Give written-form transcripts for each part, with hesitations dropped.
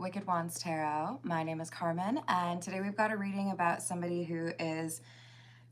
Wicked Wands Tarot. My name is Carmen, and today we've got a reading about somebody who is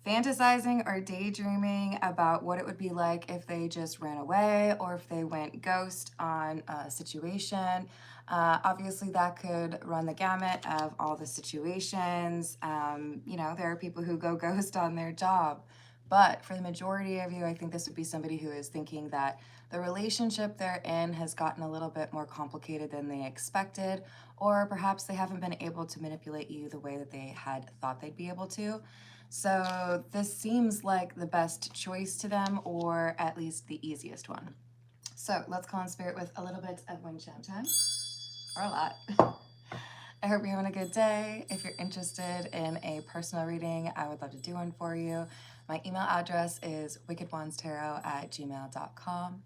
fantasizing or daydreaming about what it would be like if they just ran away or if they went ghost on a situation. Obviously, that could run the gamut of all the situations. There are people who go ghost on their job. But for the majority of you, I think this would be somebody who is thinking that the relationship they're in has gotten a little bit more complicated than they expected, or perhaps they haven't been able to manipulate you the way that they had thought they'd be able to. So this seems like the best choice to them, or at least the easiest one. So let's call in spirit with a little bit of wind chime time, or a lot. I hope you're having a good day. If you're interested in a personal reading, I would love to do one for you. My email address is wickedwandstarot@gmail.com.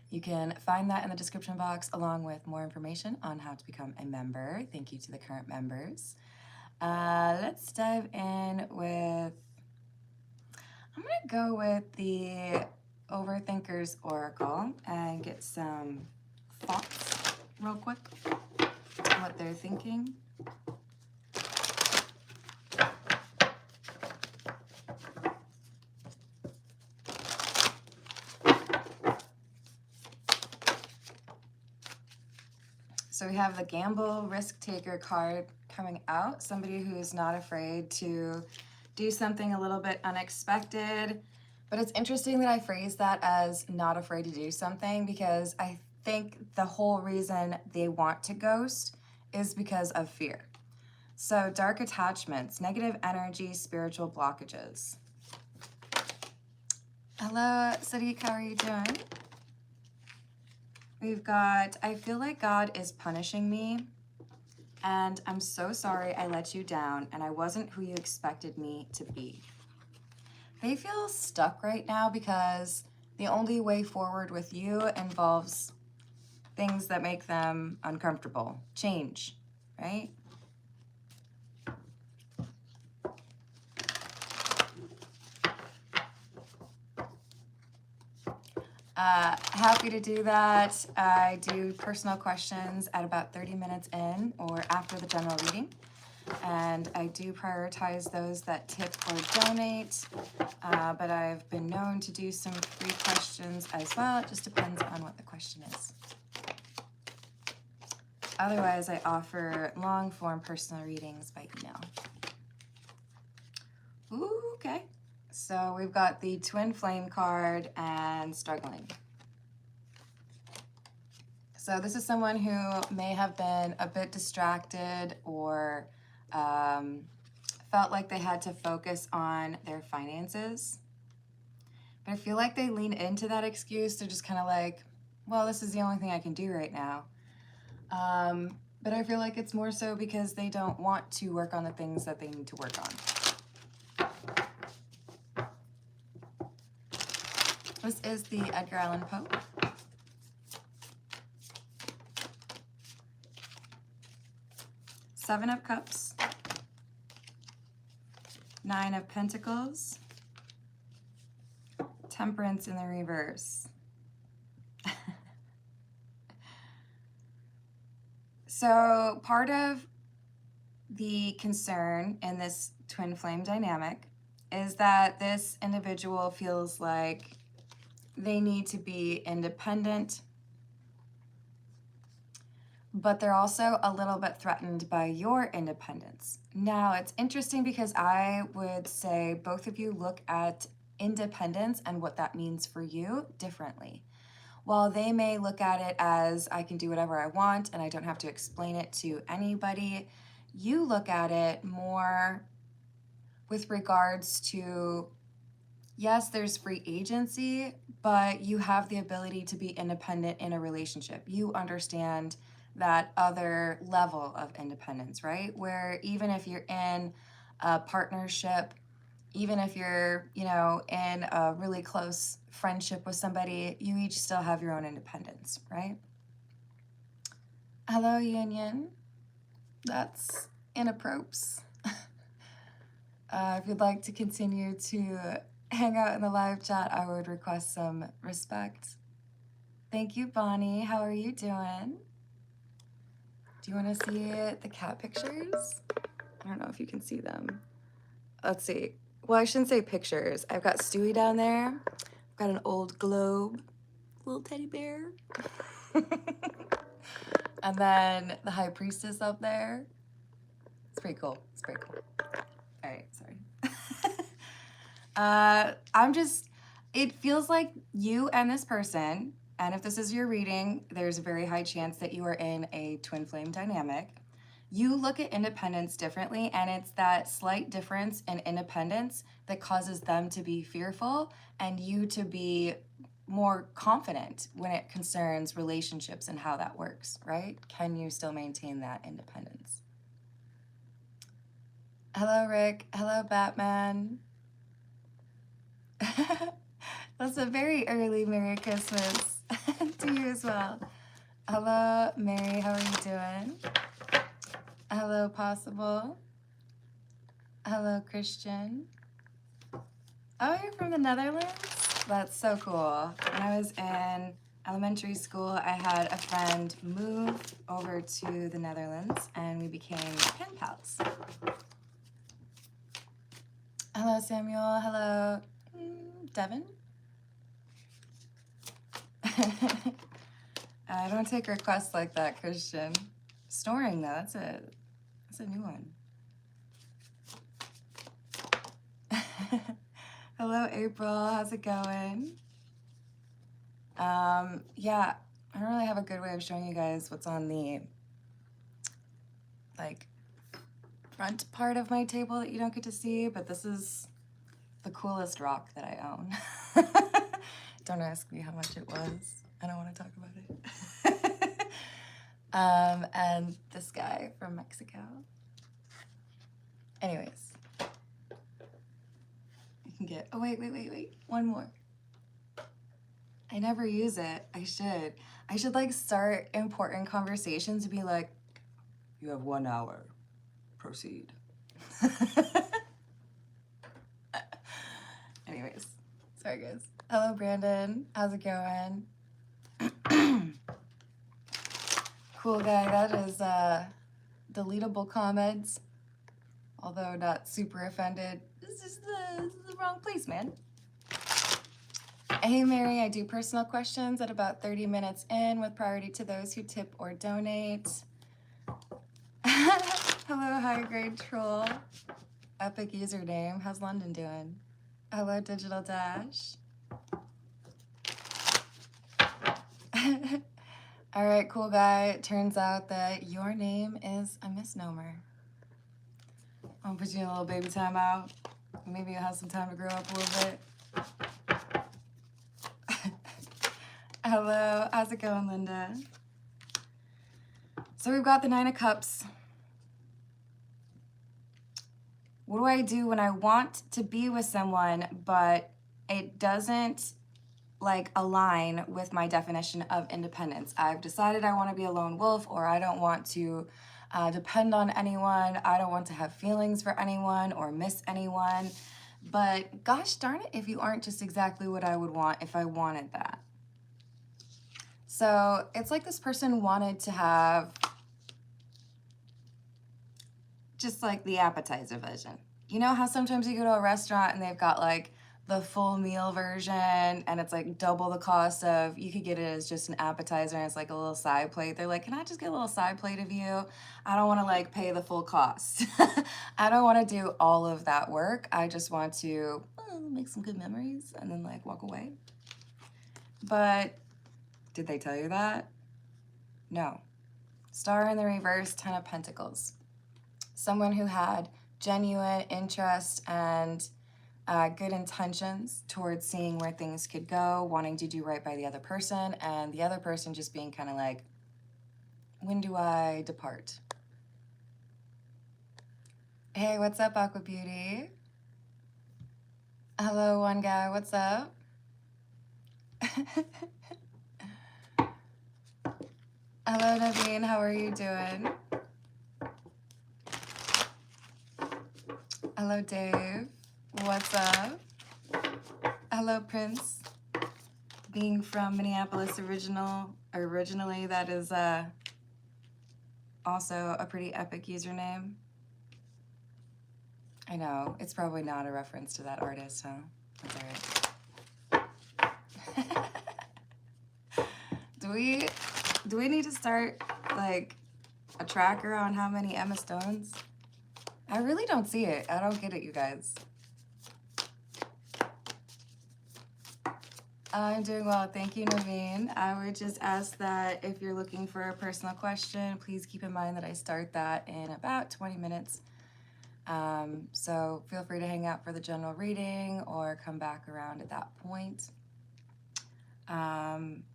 You can find that in the description box along with more information on how to become a member. Thank you to the current members. Let's dive in with, I'm going to go with the Overthinker's Oracle and get some thoughts real quick on what they're thinking. So we have the Gamble Risk Taker card coming out, somebody who's not afraid to do something a little bit unexpected. But it's interesting that I phrase that as not afraid to do something, because I think the whole reason they want to ghost is because of fear. So dark attachments, negative energy, spiritual blockages. Hello, Sadiq, how are you doing? We've got, I feel like God is punishing me, and I'm so sorry I let you down, and I wasn't who you expected me to be. They feel stuck right now because the only way forward with you involves things that make them uncomfortable. Change, right? Happy to do that. I do personal questions at about 30 minutes in or after the general reading. And I do prioritize those that tip or donate, but I've been known to do some free questions as well. It just depends on what the question is. Otherwise, I offer long-form personal readings by email. Ooh, okay. So we've got the Twin Flame card and struggling. So this is someone who may have been a bit distracted or felt like they had to focus on their finances. But I feel like they lean into that excuse. They're just kind of like, well, this is the only thing I can do right now. But I feel like it's more so because they don't want to work on the things that they need to work on. This is the Edgar Allan Poe. Seven of Cups, Nine of Pentacles, Temperance in the reverse. So part of the concern in this twin flame dynamic is that this individual feels like they need to be independent, but they're also a little bit threatened by your independence. Now, it's interesting because I would say both of you look at independence and what that means for you differently. While they may look at it as I can do whatever I want and I don't have to explain it to anybody, you look at it more with regards to, yes, there's free agency, but you have the ability to be independent in a relationship. You understand that other level of independence, right? Where even if you're in a partnership, even if you're, in a really close friendship with somebody, you each still have your own independence, right? Hello, Yin Yin. That's inappropriate. If you'd like to continue to hang out in the live chat, I would request some respect. Thank you, Bonnie. How are you doing? Do you want to see the cat pictures? I don't know if you can see them. Let's see. Well, I shouldn't say pictures. I've got Stewie down there. I've got an old globe, little teddy bear. And then the high priestess up there. It's pretty cool. It's pretty cool. All right, sorry. It feels like you and this person, and if this is your reading, there's a very high chance that you are in a twin flame dynamic. You look at independence differently, and it's that slight difference in independence that causes them to be fearful and you to be more confident when it concerns relationships and how that works, right? Can you still maintain that independence? Hello, Rick. Hello, Batman. That's a very early Merry Christmas to you as well. Hello, Mary. How are you doing? Hello, Possible. Hello, Christian. Oh, you're from the Netherlands? That's so cool. When I was in elementary school, I had a friend move over to the Netherlands, and we became pen pals. Hello, Samuel. Hello, Devin. I don't take requests like that, Christian. Snoring, though, that's a new one. Hello, April. How's it going? Yeah, I don't really have a good way of showing you guys what's on the, like, front part of my table that you don't get to see, but this is the coolest rock that I own. Don't ask me how much it was. I don't want to talk about it. And this guy from Mexico. Anyways. You can get, oh, wait. One more. I never use it. I should. I should, like, start important conversations to be like, you have 1 hour. Proceed. Anyways. Sorry, guys. Hello, Brandon. How's it going? Cool guy. That is deletable comments. Although not super offended. This is the wrong place, man. Hey, Mary. I do personal questions at about 30 minutes in with priority to those who tip or donate. Hello, high grade troll. Epic username. How's London doing? Hello, Digital Dash. All right, cool guy. It turns out that your name is a misnomer. I'll put you in a little baby timeout. Maybe you'll have some time to grow up a little bit. Hello, how's it going, Linda? So we've got the 9 of Cups. What do I do when I want to be with someone, but it doesn't like align with my definition of independence? I've decided I want to be a lone wolf, or I don't want to depend on anyone. I don't want to have feelings for anyone or miss anyone. But gosh darn it, if you aren't just exactly what I would want if I wanted that. So it's like this person wanted to have just like the appetizer version. You know how sometimes you go to a restaurant and they've got like the full meal version and it's like double the cost of, you could get it as just an appetizer and it's like a little side plate. They're like, can I just get a little side plate of you? I don't want to like pay the full cost. I don't want to do all of that work. I just want to make some good memories and then like walk away. But did they tell you that? No. Star in the reverse, 10 of Pentacles. Someone who had genuine interest and good intentions towards seeing where things could go, wanting to do right by the other person, and the other person just being kind of like, when do I depart? Hey, what's up, Aqua Beauty? Hello, one guy, what's up? Hello, Naveen, how are you doing? Hello, Dave. What's up? Hello, Prince. Being from Minneapolis originally, that is Also a pretty epic username. I know, it's probably not a reference to that artist, huh? That's all right. Do we need to start like a tracker on how many Emma Stones? I really don't see it. I don't get it, you guys. I'm doing well. Thank you, Naveen. I would just ask that if you're looking for a personal question, please keep in mind that I start that in about 20 minutes. So feel free to hang out for the general reading or come back around at that point.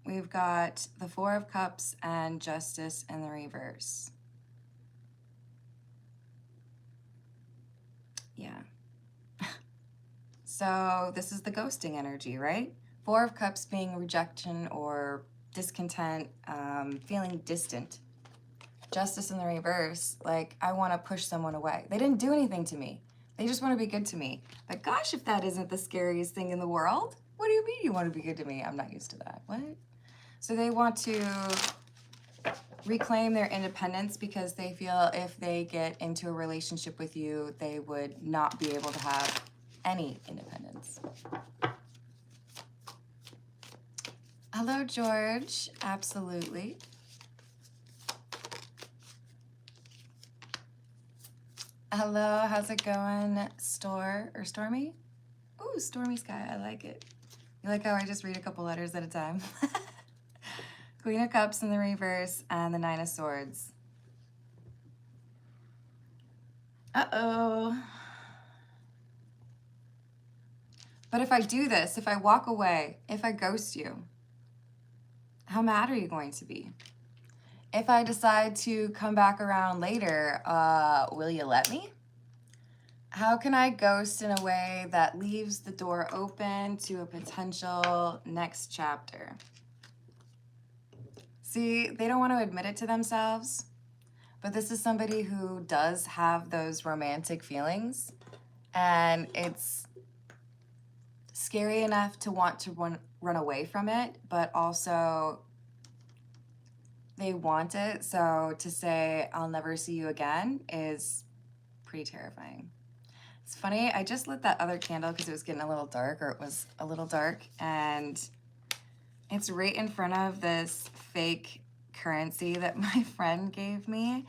We've got the Four of Cups and Justice in the reverse. Yeah. So this is the ghosting energy, right? Four of Cups being rejection or discontent, feeling distant. Justice in the reverse, like I want to push someone away. They didn't do anything to me. They just want to be good to me. But gosh, if that isn't the scariest thing in the world. What do you mean you want to be good to me? I'm not used to that. What? So they want to reclaim their independence because they feel if they get into a relationship with you, they would not be able to have any independence. Hello, George. Absolutely. Hello, how's it going? Stormy? Ooh, Stormy Sky, I like it. You like how I just read a couple letters at a time? Queen of Cups in the reverse and the Nine of Swords. Uh-oh. But if I do this, if I walk away, if I ghost you, how mad are you going to be? If I decide to come back around later, will you let me? How can I ghost in a way that leaves the door open to a potential next chapter? See, they don't want to admit it to themselves, but this is somebody who does have those romantic feelings, and it's scary enough to want to run away from it, but also they want it, so to say, I'll never see you again is pretty terrifying. It's funny, I just lit that other candle because it was getting a little dark, or it was a little dark, and it's right in front of this fake currency that my friend gave me,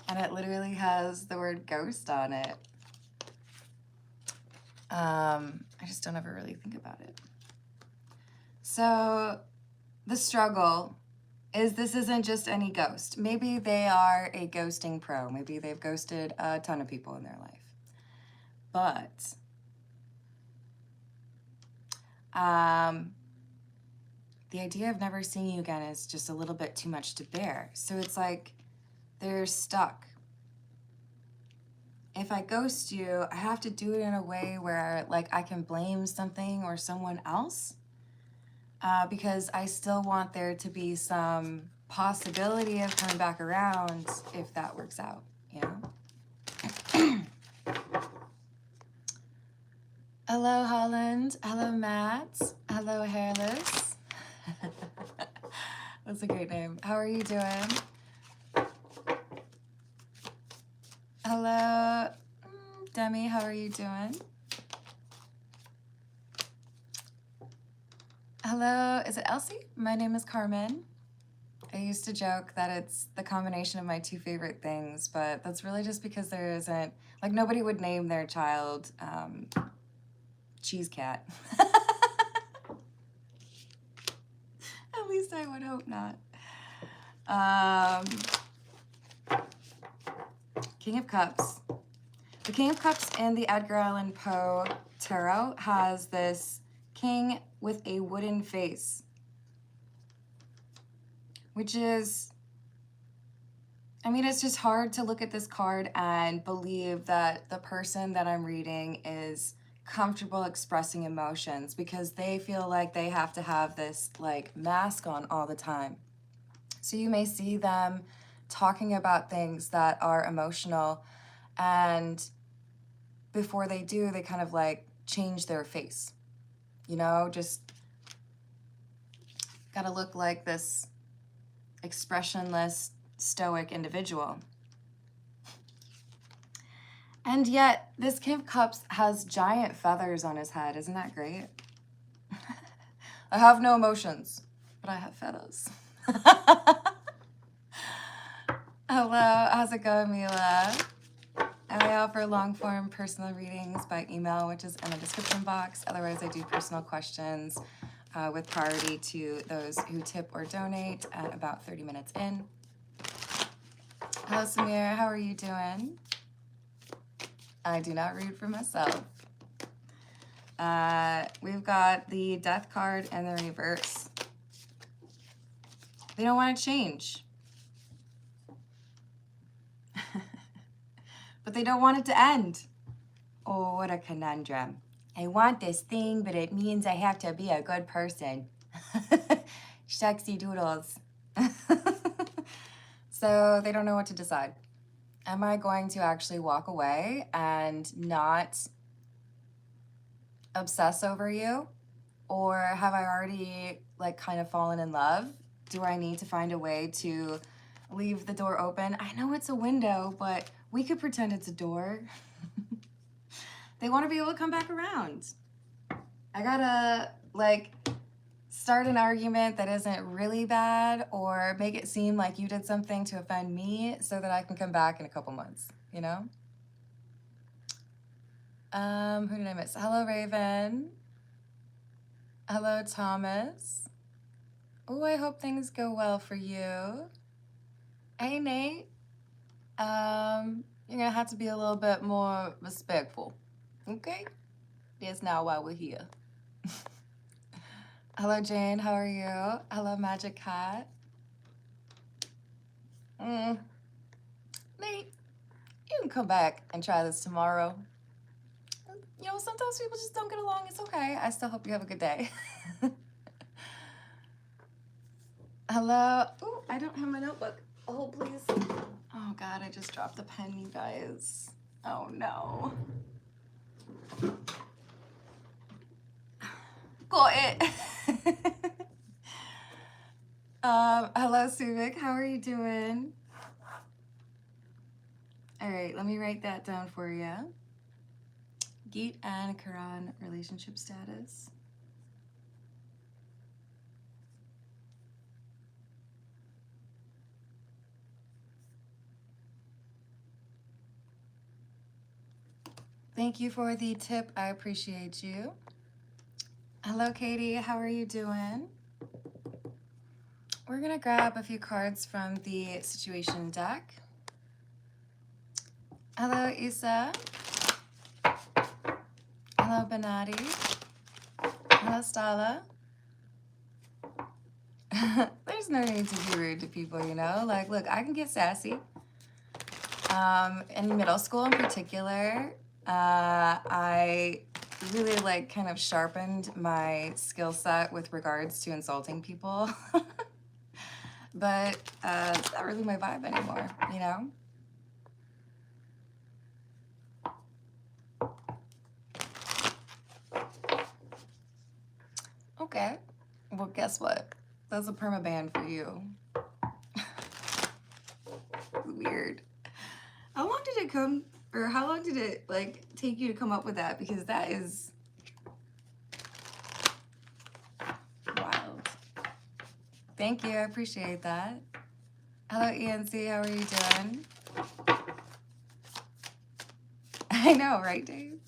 and it literally has the word ghost on it. I just don't ever really think about it. So the struggle is this isn't just any ghost. Maybe they are a ghosting pro. Maybe they've ghosted a ton of people in their life. But the idea of never seeing you again is just a little bit too much to bear. So it's like they're stuck. If I ghost you, I have to do it in a way where like I can blame something or someone else, because I still want there to be some possibility of coming back around if that works out, you know? Hello, Holland. Hello, Matt. Hello, Hairless. That's a great name. How are you doing? Hello, Demi. How are you doing? Hello, is it Elsie? My name is Carmen. I used to joke that it's the combination of my two favorite things, but that's really just because there isn't, like, nobody would name their child Cheese Cat. At least I would hope not. King of Cups. The King of Cups in the Edgar Allan Poe tarot has this king with a wooden face, which is, I mean, it's just hard to look at this card and believe that the person that I'm reading is comfortable expressing emotions because they feel like they have to have this like mask on all the time. So you may see them talking about things that are emotional, and before they do, they kind of like change their face, you know, just gotta look like this expressionless, stoic individual. And yet, this King of Cups has giant feathers on his head. Isn't that great? I have no emotions, but I have feathers. Hello, how's it going, Mila? I offer long-form personal readings by email, which is in the description box. Otherwise, I do personal questions with priority to those who tip or donate at about 30 minutes in. Hello, Samir. How are you doing? I do not read for myself. We've got the Death card and the reverse. They don't want to change. But they don't want it to end. Oh, what a conundrum. I want this thing, but it means I have to be a good person. Shucksy doodles. So they don't know what to decide. Am I going to actually walk away and not obsess over you? Or have I already like kind of fallen in love? Do I need to find a way to leave the door open? I know it's a window, but we could pretend it's a door. They want to be able to come back around. I gotta like start an argument that isn't really bad or make it seem like you did something to offend me so that I can come back in a couple months, you know? Who did I miss? Hello, Raven. Hello, Thomas. Oh, I hope things go well for you. Hey, Nate. You're gonna have to be a little bit more respectful, okay? That's not why we're here. Hello, Jane. How are you? Hello, Magic Cat. Nate, you can come back and try this tomorrow. You know, sometimes people just don't get along. It's okay. I still hope you have a good day. Hello. Ooh, I don't have my notebook. Oh, please. Oh, God, I just dropped the pen, you guys. Oh, no. Got it. Hello, Suvik. How are you doing? All right, let me write that down for you. Geet and Karan relationship status. Thank you for the tip. I appreciate you. Hello, Katie. How are you doing? We're going to grab a few cards from the situation deck. Hello, Isa. Hello, Benati. Hello, Stala. There's no need to be rude to people, you know? Like, look, I can get sassy. In middle school in particular, I really like kind of sharpened my skill set with regards to insulting people. But it's not really my vibe anymore, you know? Okay. Well, guess what? That's a permaban for you. Weird. How long did it come, or how long did it like take you to come up with that? Because that is wild. Thank you, I appreciate that. Hello, ENC, how are you doing? I know, right, Dave?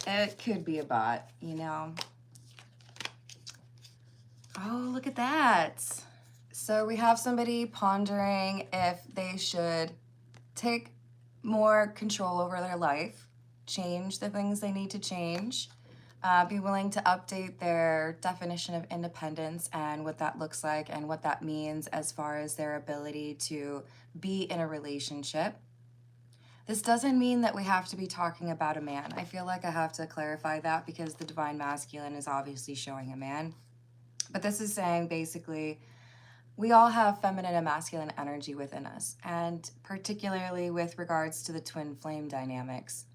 It could be a bot, you know. Oh, look at that. So we have somebody pondering if they should take more control over their life, change the things they need to change, be willing to update their definition of independence and what that looks like and what that means as far as their ability to be in a relationship. This doesn't mean that we have to be talking about a man. I feel like I have to clarify that because the divine masculine is obviously showing a man. But this is saying basically, we all have feminine and masculine energy within us, and particularly with regards to the twin flame dynamics.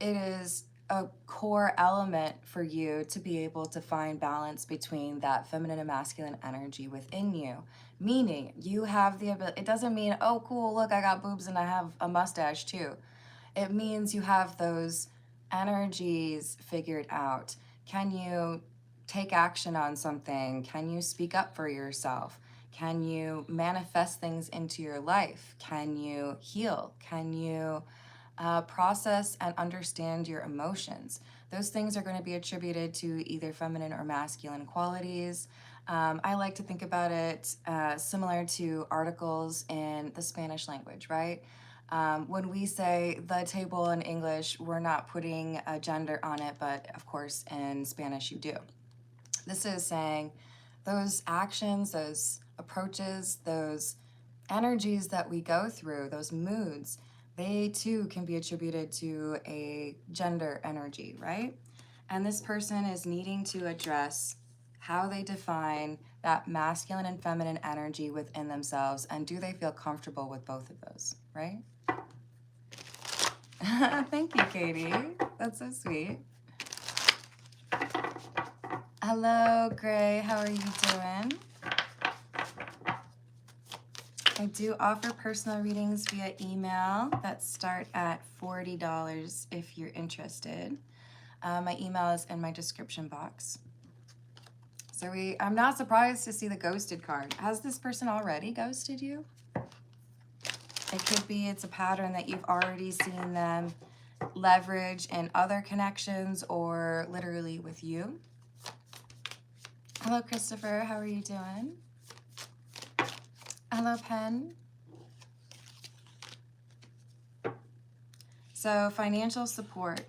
It is a core element for you to be able to find balance between that feminine and masculine energy within you, Meaning you have the ability, it doesn't mean, oh, cool, look, I got boobs and I have a mustache too. It means you have those energies figured out. Can you take action on something? Can you speak up for yourself? Can you manifest things into your life? Can you heal? Can you process and understand your emotions? Those things are going to be attributed to either feminine or masculine qualities. I like to think about it similar to articles in the Spanish language, right? When we say the table in English, we're not putting a gender on it, but of course in Spanish you do. This is saying those actions, those approaches, those energies that we go through, those moods, they too can be attributed to a gender energy, right? And this person is needing to address how they define that masculine and feminine energy within themselves, and do they feel comfortable with both of those, right? Thank you, Katie. That's so sweet. Hello, Gray. How are you doing? I do offer personal readings via email that start at $40 if you're interested. My email is in my description box. So I'm not surprised to see the ghosted card. Has this person already ghosted you? It could be it's a pattern that you've already seen them leverage in other connections or literally with you. Hello, Christopher. How are you doing? Hello, Pen. So financial support.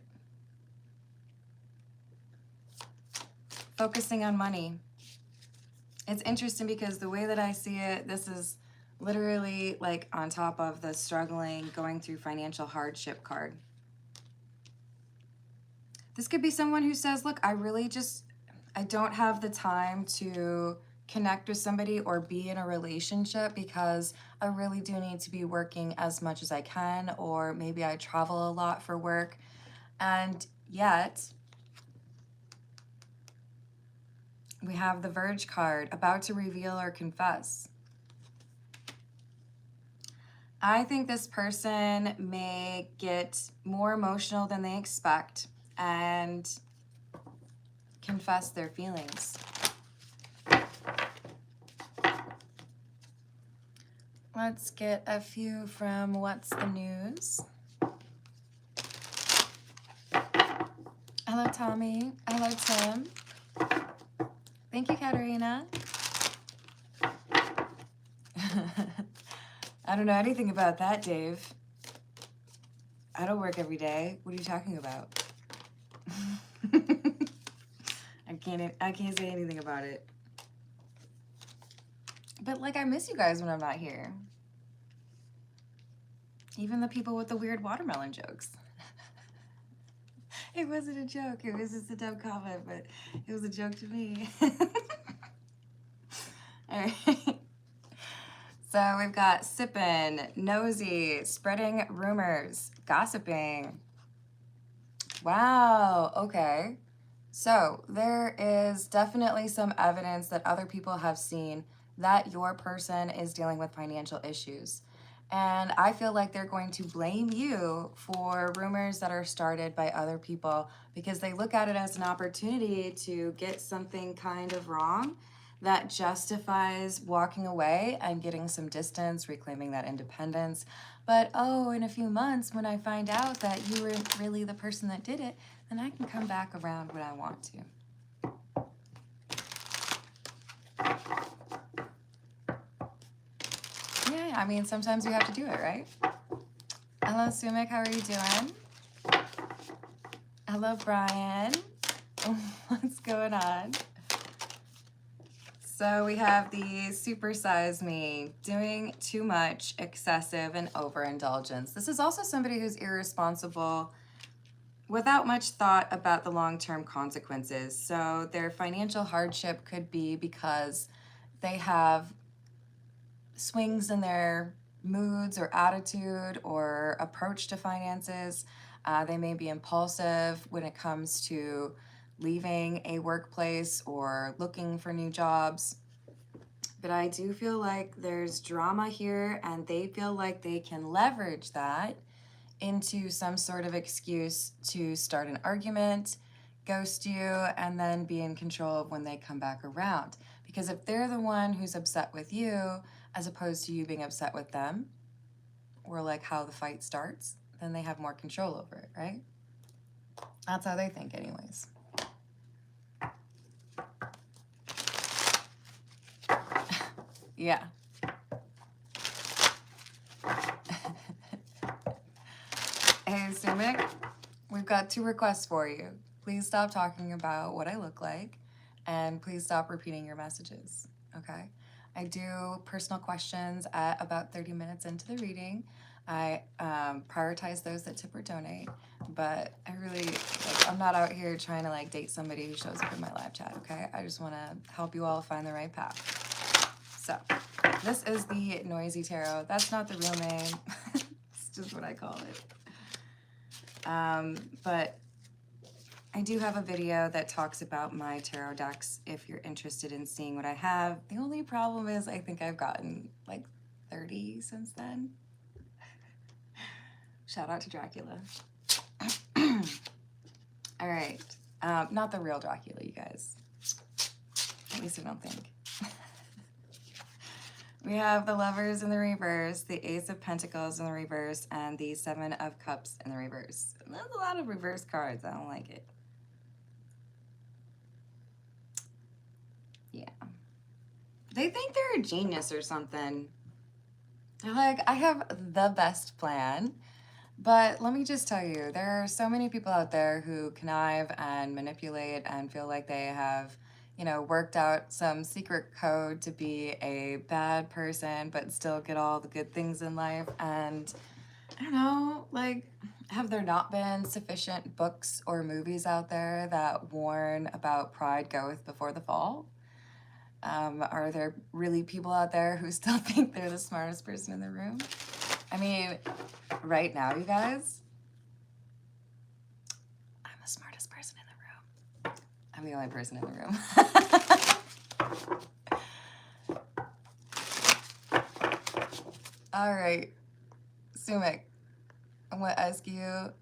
Focusing on money. It's interesting because the way that I see it, this is literally like on top of the struggling, going through financial hardship card. This could be someone who says, look, I don't have the time to connect with somebody or be in a relationship because I really do need to be working as much as I can, or maybe I travel a lot for work. And yet, we have the Verge card, about to reveal or confess. I think this person may get more emotional than they expect and confess their feelings. Let's get a few from What's the News. Hello, Tommy. Hello, Tim. Thank you, Katerina. I don't know anything about that, Dave. I don't work every day. What are you talking about? I can't say anything about it. But like, I miss you guys when I'm not here. Even the people with the weird watermelon jokes. It wasn't a joke. It was just a dumb comment, but it was a joke to me. All right. So we've got sippin', nosy, spreading rumors, gossiping. Wow, okay. So there is definitely some evidence that other people have seen that your person is dealing with financial issues. And I feel like they're going to blame you for rumors that are started by other people because they look at it as an opportunity to get something kind of wrong that justifies walking away and getting some distance, reclaiming that independence. But oh, in a few months, when I find out that you weren't really the person that did it, then I can come back around when I want to. Yeah, I mean, sometimes you have to do it, right? Hello, Sumik, how are you doing? Hello, Brian. What's going on? So we have the supersize me, doing too much, excessive, and overindulgence. This is also somebody who's irresponsible without much thought about the long-term consequences. So their financial hardship could be because they have swings in their moods or attitude or approach to finances. They may be impulsive when it comes to leaving a workplace or looking for new jobs. But I do feel like there's drama here, and they feel like they can leverage that into some sort of excuse to start an argument, ghost you, and then be in control of when they come back around. Because if they're the one who's upset with you, as opposed to you being upset with them, or like how the fight starts, then they have more control over it, right? That's how they think anyways. Yeah. Hey, Sumik, we've got 2 requests for you. Please stop talking about what I look like, and please stop repeating your messages, okay? I do personal questions at about 30 minutes into the reading. I prioritize those that tip or donate, but I really, like, I'm not out here trying to, like, date somebody who shows up in my live chat, okay? I just want to help you all find the right path. So, this is the Noisy Tarot. That's not the real name. It's just what I call it. But I do have a video that talks about my tarot decks if you're interested in seeing what I have. The only problem is I think I've gotten like 30 since then. Shout out to Dracula. All right. Not the real Dracula, you guys. At least I don't think. We have the Lovers in the reverse, the Ace of Pentacles in the reverse, and the Seven of Cups in the reverse. And there's a lot of reverse cards. I don't like it. Yeah. They think they're a genius or something. They're like, I have the best plan. But let me just tell you, there are so many people out there who connive and manipulate and feel like they have, you know, worked out some secret code to be a bad person, but still get all the good things in life. And I don't know, like, have there not been sufficient books or movies out there that warn about pride goeth before the fall? Are there really people out there who still think they're the smartest person in the room? I mean, right now, you guys, I'm the smartest person in the room. I'm the only person in the room. All right, Sumik, I'm gonna ask you,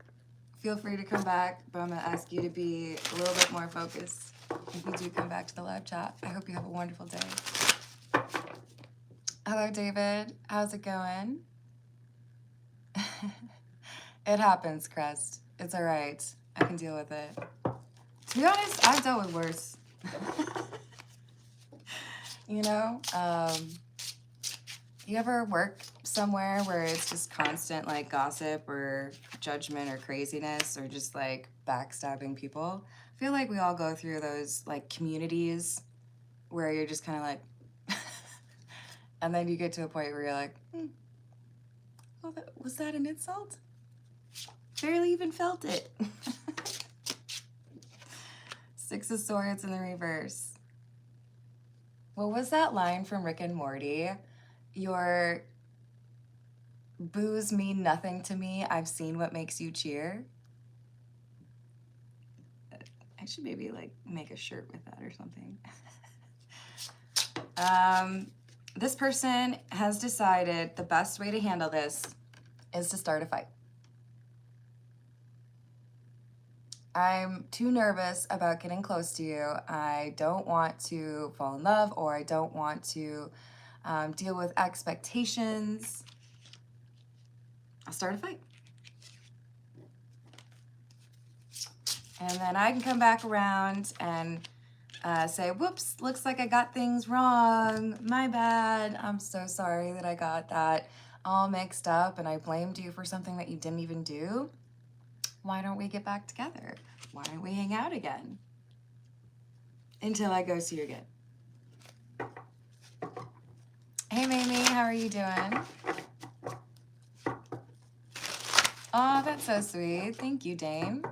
feel free to come back, but I'm gonna ask you to be a little bit more focused if you do come back to the live chat. I hope you have a wonderful day. Hello, David. How's it going? It happens, Crest. It's all right. I can deal with it. To be honest, I've dealt with worse. You know? You ever work somewhere where it's just constant, like, gossip or judgment or craziness or just, like, backstabbing people? I feel like we all go through those, like, communities where you're just kind of like... and then you get to a point where you're like, oh, was that an insult? Barely even felt it. Six of Swords in the reverse. What was that line from Rick and Morty? Your boos mean nothing to me. I've seen what makes you cheer. I should maybe like make a shirt with that or something. This person has decided the best way to handle this is to start a fight. I'm too nervous about getting close to you. I don't want to fall in love, or I don't want to deal with expectations. I'll start a fight. And then I can come back around and say, whoops, looks like I got things wrong. My bad. I'm so sorry that I got that all mixed up and I blamed you for something that you didn't even do. Why don't we get back together? Why don't we hang out again? Until I go see you again. Hey, Mamie, how are you doing? Oh, that's so sweet. Thank you, Dame.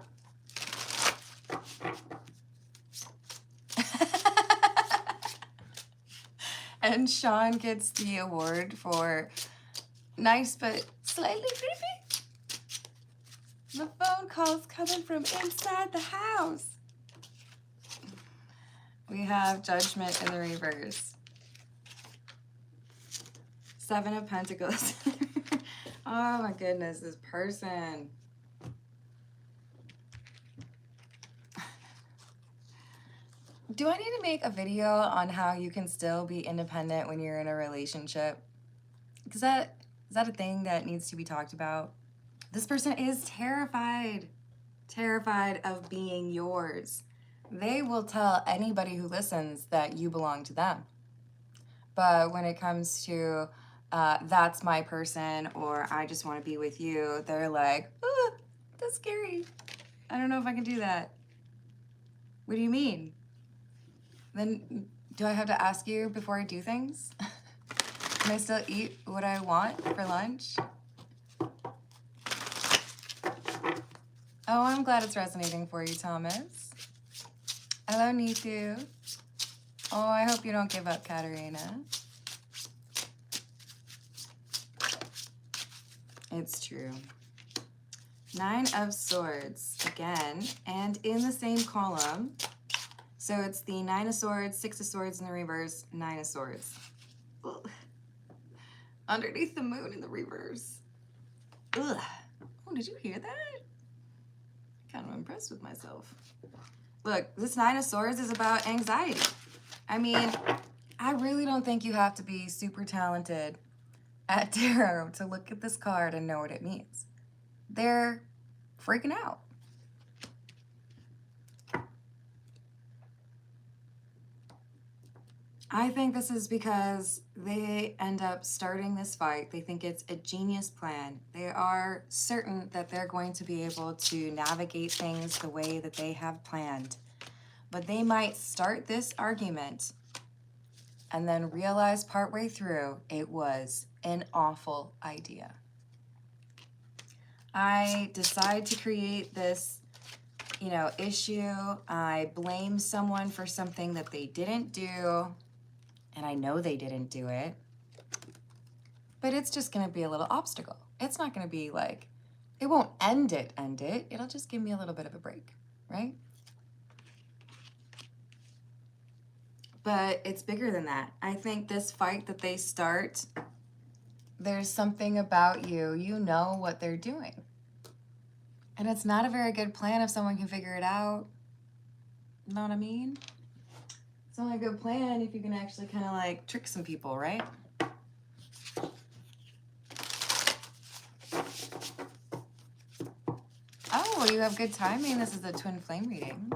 And Sean gets the award for nice but slightly creepy. The phone call's coming from inside the house. We have Judgment in the reverse. Seven of Pentacles. Oh my goodness, this person. Do I need to make a video on how you can still be independent when you're in a relationship? Is that a thing that needs to be talked about? This person is terrified of being yours. They will tell anybody who listens that you belong to them. But when it comes to that's my person, or I just want to be with you, they're like, oh, that's scary. I don't know if I can do that. What do you mean? Then do I have to ask you before I do things? Can I still eat what I want for lunch? Oh, I'm glad it's resonating for you, Thomas. Hello, Nitu. Oh, I hope you don't give up, Katerina. It's true. Nine of Swords again, and in the same column. So it's the Nine of Swords, Six of Swords in the reverse, Nine of Swords. Ugh. Underneath the moon in the reverse. Ugh. Oh, did you hear that? Kind of impressed with myself. Look, this Nine of Swords is about anxiety. I mean, I really don't think you have to be super talented at tarot to look at this card and know what it means. They're freaking out. I think this is because they end up starting this fight. They think it's a genius plan. They are certain that they're going to be able to navigate things the way that they have planned. But they might start this argument and then realize partway through it was an awful idea. I decide to create this, issue. I blame someone for something that they didn't do. And I know they didn't do it, but it's just gonna be a little obstacle. It's not gonna be like, it won't end it. It'll just give me a little bit of a break, right? But it's bigger than that. I think this fight that they start, there's something about you, you know what they're doing. And it's not a very good plan if someone can figure it out. You know what I mean? It's only a good plan if you can actually kind of like trick some people, right? Oh, you have good timing. This is a twin flame reading.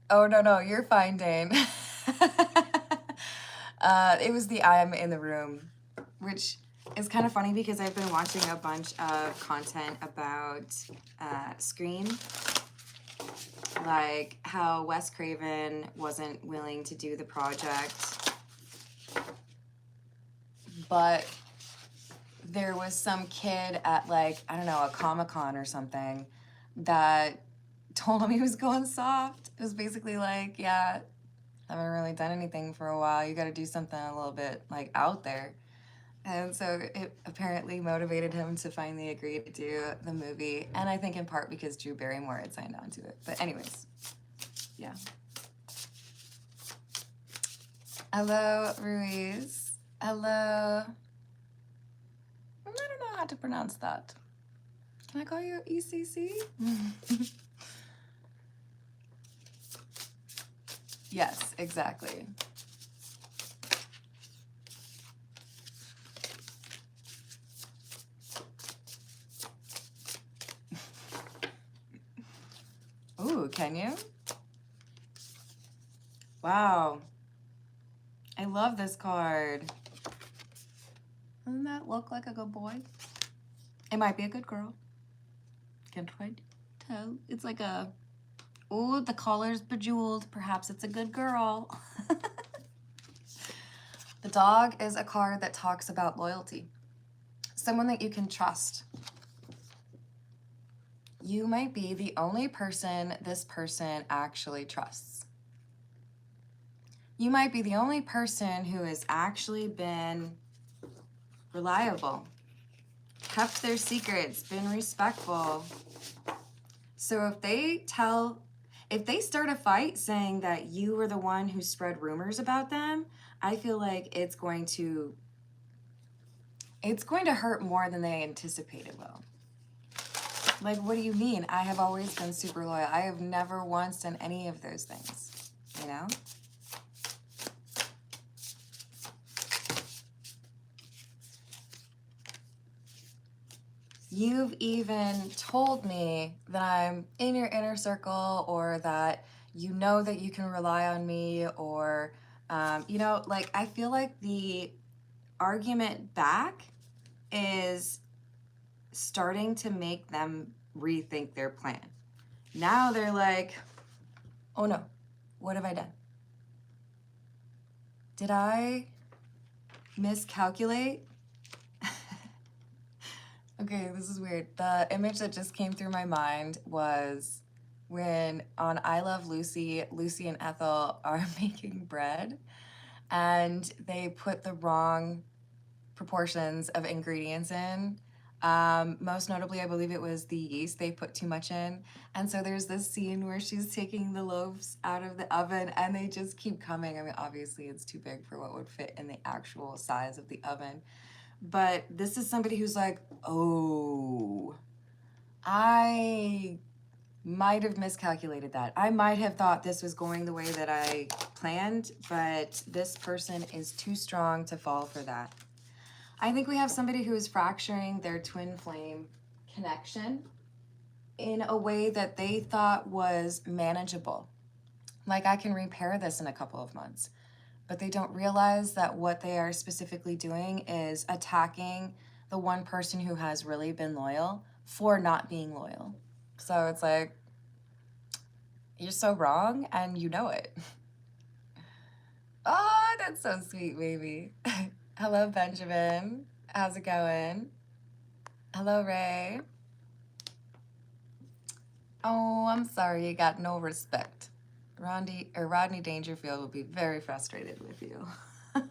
Oh, no, you're fine, Dane. It was the I am in the room, which is kind of funny because I've been watching a bunch of content about Scream, like how Wes Craven wasn't willing to do the project, but there was some kid at like, I don't know, a Comic-Con or something that told him he was going soft. It was basically like, yeah, I haven't really done anything for a while. You got to do something a little bit like out there. And so it apparently motivated him to finally agree to do the movie. And I think in part because Drew Barrymore had signed on to it. But anyways, yeah. Hello, Ruiz. Hello. I don't know how to pronounce that. Can I call you ECC? Yes, exactly. Ooh, can you? Wow. I love this card. Doesn't that look like a good boy? It might be a good girl. Can't quite tell. It's like a, ooh, the collar's bejeweled. Perhaps it's a good girl. The dog is a card that talks about loyalty. Someone that you can trust. You might be the only person this person actually trusts. You might be the only person who has actually been reliable, kept their secrets, been respectful. So if they tell, If they start a fight saying that you were the one who spread rumors about them, I feel like it's going to hurt more than they anticipate it will. Like, what do you mean? I have always been super loyal. I have never once done any of those things, you know? You've even told me that I'm in your inner circle, or that you know that you can rely on me, or, you know, like, I feel like the argument back is starting to make them rethink their plan. Now they're like, oh no, what have I done? Did I miscalculate? Okay, this is weird. The image that just came through my mind was when on I Love Lucy, Lucy and Ethel are making bread, and they put the wrong proportions of ingredients in. Most notably, I believe it was the yeast they put too much in. And so there's this scene where she's taking the loaves out of the oven and they just keep coming. I mean, obviously it's too big for what would fit in the actual size of the oven. But this is somebody who's like, oh, I might have miscalculated that. I might have thought this was going the way that I planned, but this person is too strong to fall for that. I think we have somebody who is fracturing their twin flame connection in a way that they thought was manageable. Like, I can repair this in a couple of months. But they don't realize that what they are specifically doing is attacking the one person who has really been loyal for not being loyal. So it's like, you're so wrong and you know it. Oh, that's so sweet, baby. Hello, Benjamin. How's it going? Hello, Ray. Oh, I'm sorry you got no respect. Rodney Dangerfield will be very frustrated with you. If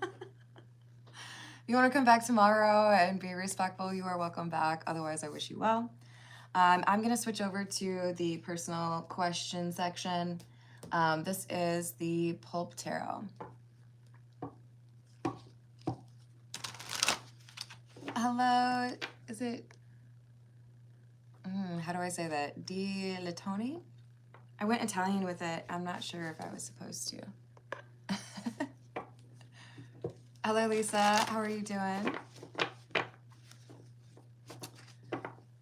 you want to come back tomorrow and be respectful, you are welcome back. Otherwise, I wish you well. I'm going to switch over to the personal question section. This is the Pulp Tarot. Hello, is it, how do I say that? Di Latoni? I went Italian with it. I'm not sure if I was supposed to. Hello, Lisa. How are you doing?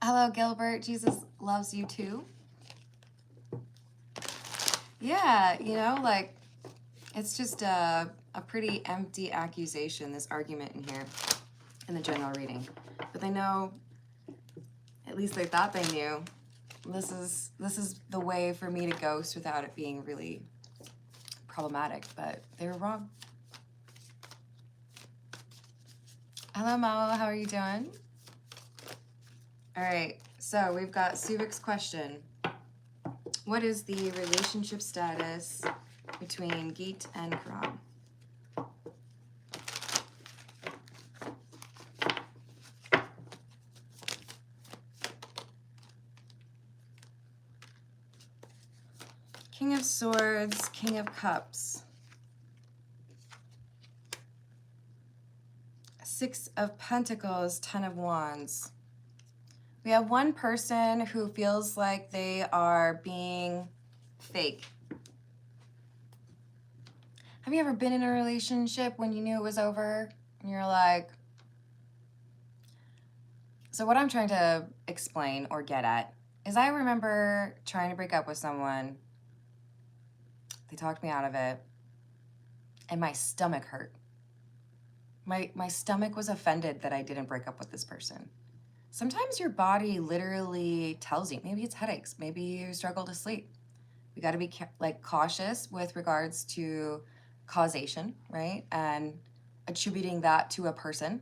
Hello, Gilbert. Jesus loves you too. Yeah, you know, like, it's just a pretty empty accusation, this argument in here, in the general reading. But they know, at least they thought they knew, this is the way for me to ghost without it being really problematic, but they were wrong. Hello, Mao. How are you doing? All right, so we've got Suvik's question. What is the relationship status between Geet and Karan? King of Swords, King of Cups. Six of Pentacles, Ten of Wands. We have one person who feels like they are being fake. Have you ever been in a relationship when you knew it was over and you're like... So what I'm trying to explain or get at is I remember trying to break up with someone. They talked me out of it, and my stomach hurt. My stomach was offended that I didn't break up with this person. Sometimes your body literally tells you, maybe it's headaches, maybe you struggle to sleep. We got to be cautious with regards to causation, right? And attributing that to a person.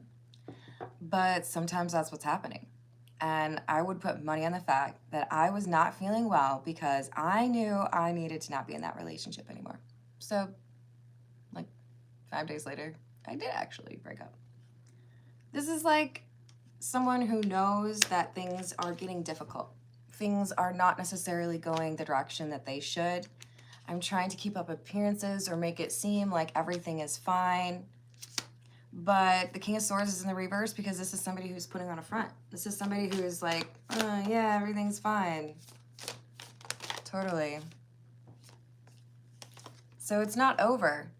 But sometimes that's what's happening. And I would put money on the fact that I was not feeling well because I knew I needed to not be in that relationship anymore. So, like, 5 days later, I did actually break up. This is like someone who knows that things are getting difficult things are not necessarily going the direction that they should. I'm trying to keep up appearances or make it seem like everything is fine. But the King of Swords is in the reverse because this is somebody who's putting on a front. This is somebody who's like, yeah, everything's fine. Totally. So it's not over,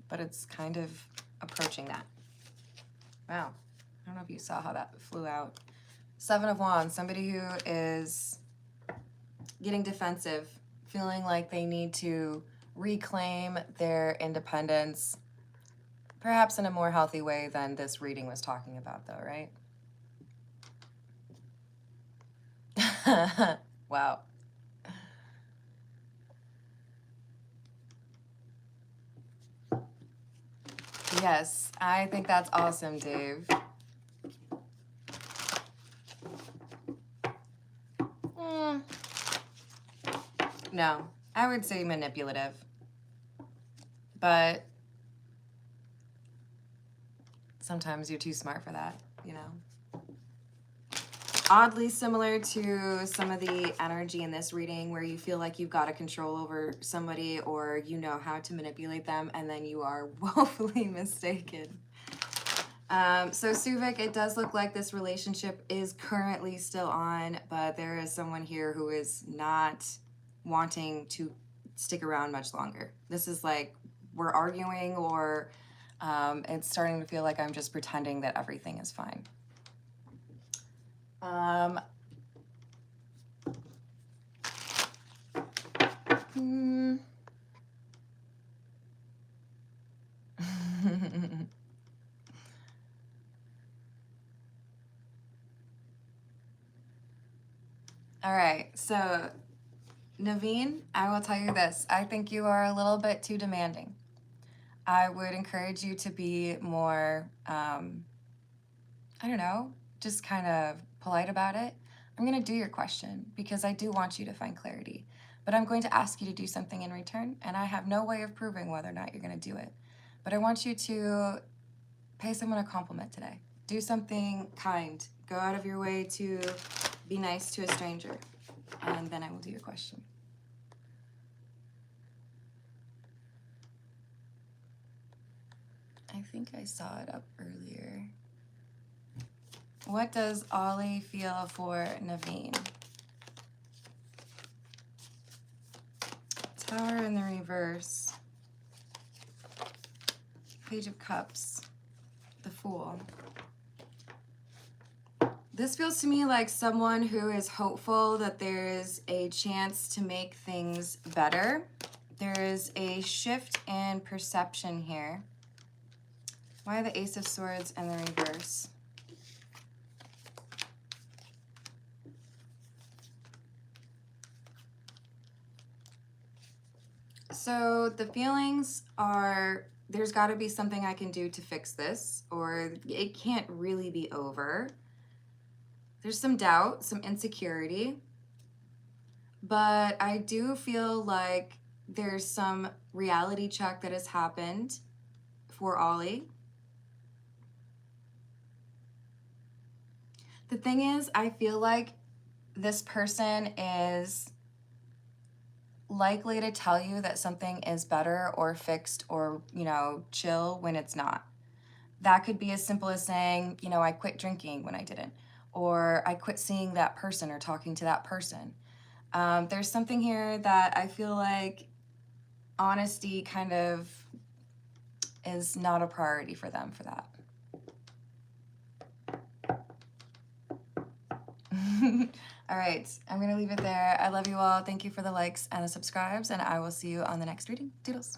but it's kind of approaching that. Wow. I don't know if you saw how that flew out. Seven of Wands, somebody who is getting defensive, feeling like they need to reclaim their independence, perhaps in a more healthy way than this reading was talking about, though, right? Wow. Yes, I think that's awesome, Dave. No, I would say manipulative. But sometimes you're too smart for that, you know? Oddly similar to some of the energy in this reading where you feel like you've got a control over somebody or you know how to manipulate them and then you are woefully mistaken. So Suvik, it does look like this relationship is currently still on, but there is someone here who is not wanting to stick around much longer. This is like we're arguing or it's starting to feel like I'm just pretending that everything is fine. All right, so Naveen, I will tell you this. I think you are a little bit too demanding. I would encourage you to be more, I don't know, just kind of polite about it. I'm going to do your question because I do want you to find clarity. But I'm going to ask you to do something in return, and I have no way of proving whether or not you're going to do it. But I want you to pay someone a compliment today. Do something kind. Go out of your way to be nice to a stranger. And then I will do your question. I think I saw it up earlier. What does Ollie feel for Naveen? Tower in the reverse. Page of Cups. The Fool. This feels to me like someone who is hopeful that there is a chance to make things better. There is a shift in perception here. Why the Ace of Swords and the reverse? So the feelings are, there's got to be something I can do to fix this, or it can't really be over. There's some doubt, some insecurity, but I do feel like there's some reality check that has happened for Ollie. The thing is, I feel like this person is likely to tell you that something is better or fixed or, you know, chill when it's not. That could be as simple as saying, you know, I quit drinking when I didn't, or I quit seeing that person or talking to that person. There's something here that I feel like honesty kind of is not a priority for them for that. All right, I'm going to leave it there. I love you all. Thank you for the likes and the subscribes, and I will see you on the next reading. Doodles.